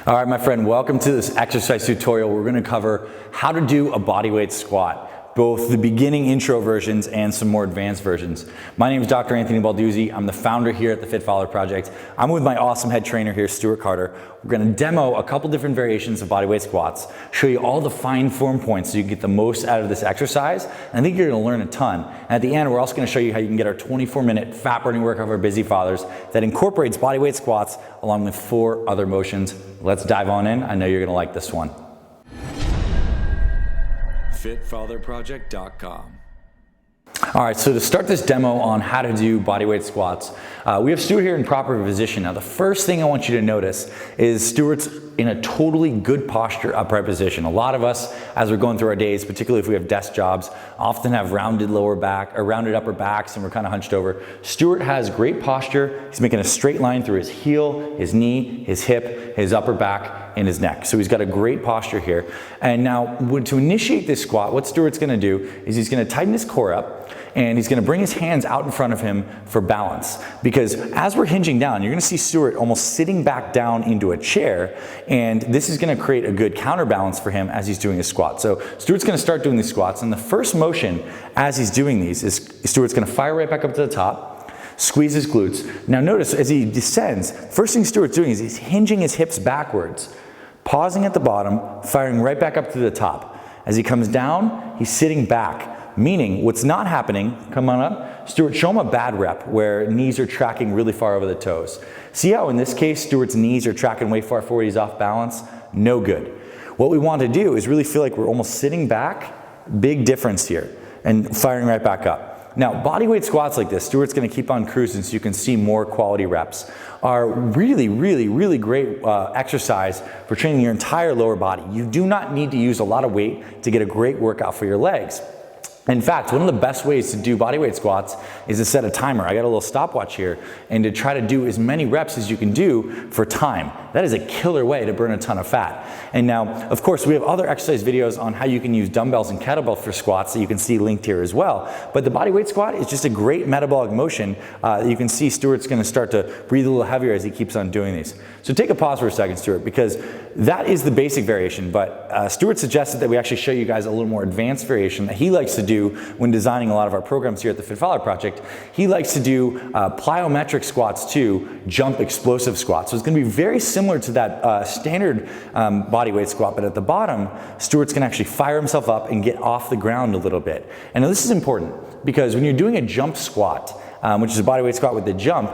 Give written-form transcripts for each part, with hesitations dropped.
All right, my friend, welcome to this exercise tutorial. We're gonna cover how to do a bodyweight squat, both the beginning intro versions and some more advanced versions. My name is Dr. Anthony Balduzzi. I'm the founder here at the Fit Father Project. I'm with my awesome head trainer here, Stuart Carter. We're gonna demo a couple different variations of bodyweight squats, show you all the fine form points so you can get the most out of this exercise. And I think you're gonna learn a ton. And at the end, we're also gonna show you how you can get our 24-minute fat burning workout for busy fathers that incorporates bodyweight squats along with 4 other motions. Let's dive on in. I know you're gonna like this one. FitFatherProject.com. All right, so to start this demo on how to do bodyweight squats, we have Stuart here in proper position. Now, the first thing I want you to notice is Stuart's in a totally good posture upright position. A lot of us, as we're going through our days, particularly if we have desk jobs, often have rounded lower back or rounded upper backs and we're kind of hunched over. Stuart has great posture. He's making a straight line through his heel, his knee, his hip, his upper back, and his neck. So he's got a great posture here. And now to initiate this squat, what Stuart's gonna do is he's gonna tighten his core up and he's gonna bring his hands out in front of him for balance. Because as we're hinging down, you're gonna see Stuart almost sitting back down into a chair, and this is gonna create a good counterbalance for him as he's doing his squat. So Stuart's gonna start doing these squats, and the first motion as he's doing these is Stuart's gonna fire right back up to the top, squeeze his glutes. Now notice as he descends, first thing Stuart's doing is he's hinging his hips backwards, pausing at the bottom, firing right back up to the top. As he comes down, he's sitting back. Meaning, what's not happening, come on up, Stuart, show him a bad rep where knees are tracking really far over the toes. See how in this case, Stuart's knees are tracking way far forward, he's off balance? No good. What we want to do is really feel like we're almost sitting back, big difference here, and firing right back up. Now, bodyweight squats like this, Stuart's gonna keep on cruising so you can see more quality reps, are really great exercise for training your entire lower body. You do not need to use a lot of weight to get a great workout for your legs. In fact, one of the best ways to do bodyweight squats is to set a timer. I got a little stopwatch here, and to try to do as many reps as you can do for time. That is a killer way to burn a ton of fat. And now, of course, we have other exercise videos on how you can use dumbbells and kettlebells for squats that you can see linked here as well. But the bodyweight squat is just a great metabolic motion. You can see Stuart's gonna start to breathe a little heavier as he keeps on doing these. So take a pause for a second, Stuart, because that is the basic variation, but Stuart suggested that we actually show you guys a little more advanced variation that he likes to do when designing a lot of our programs here at the Fit Father Project. He likes to do plyometric squats too, jump explosive squats. So it's gonna be very similar to that standard bodyweight squat, but at the bottom, Stuart's gonna actually fire himself up and get off the ground a little bit. And now this is important because when you're doing a jump squat, which is a bodyweight squat with the jump,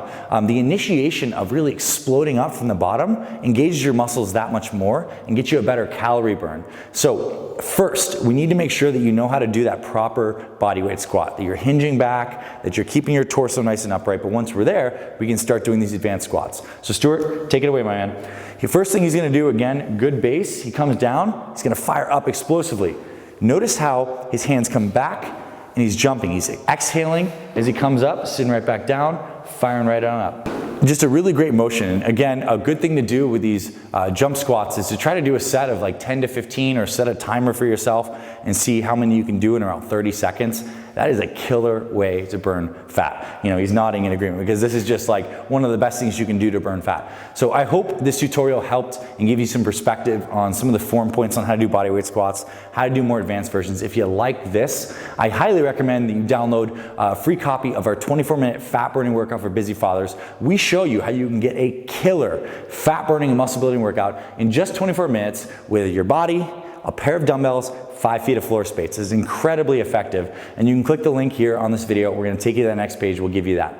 the initiation of really exploding up from the bottom engages your muscles that much more and gets you a better calorie burn. So first, we need to make sure that you know how to do that proper bodyweight squat, that you're hinging back, that you're keeping your torso nice and upright, but once we're there, we can start doing these advanced squats. So Stuart, take it away, my man. The first thing he's gonna do, again, good base, he comes down, he's gonna fire up explosively. Notice how his hands come back, and he's jumping. He's exhaling as he comes up, sitting right back down, firing right on up. Just a really great motion. And again, a good thing to do with these jump squats is to try to do a set of like 10 to 15 or set a timer for yourself and see how many you can do in around 30 seconds. That is a killer way to burn fat. You know, he's nodding in agreement because this is just like one of the best things you can do to burn fat. So I hope this tutorial helped and gave you some perspective on some of the form points on how to do bodyweight squats, how to do more advanced versions. If you like this, I highly recommend that you download a free copy of our 24-minute fat burning workout for busy fathers. We show you how you can get a killer fat burning and muscle building workout in just 24 minutes with your body, a pair of dumbbells, 5 feet of floor space. It's incredibly effective. And you can click the link here on this video. We're gonna take you to the next page. We'll give you that.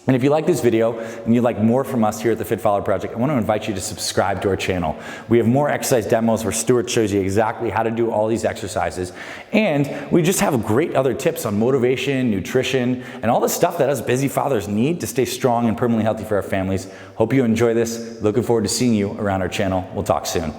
And if you like this video and you'd like more from us here at the Fit Father Project, I want to invite you to subscribe to our channel. We have more exercise demos where Stuart shows you exactly how to do all these exercises. And we just have great other tips on motivation, nutrition, and all the stuff that us busy fathers need to stay strong and permanently healthy for our families. Hope you enjoy this. Looking forward to seeing you around our channel. We'll talk soon.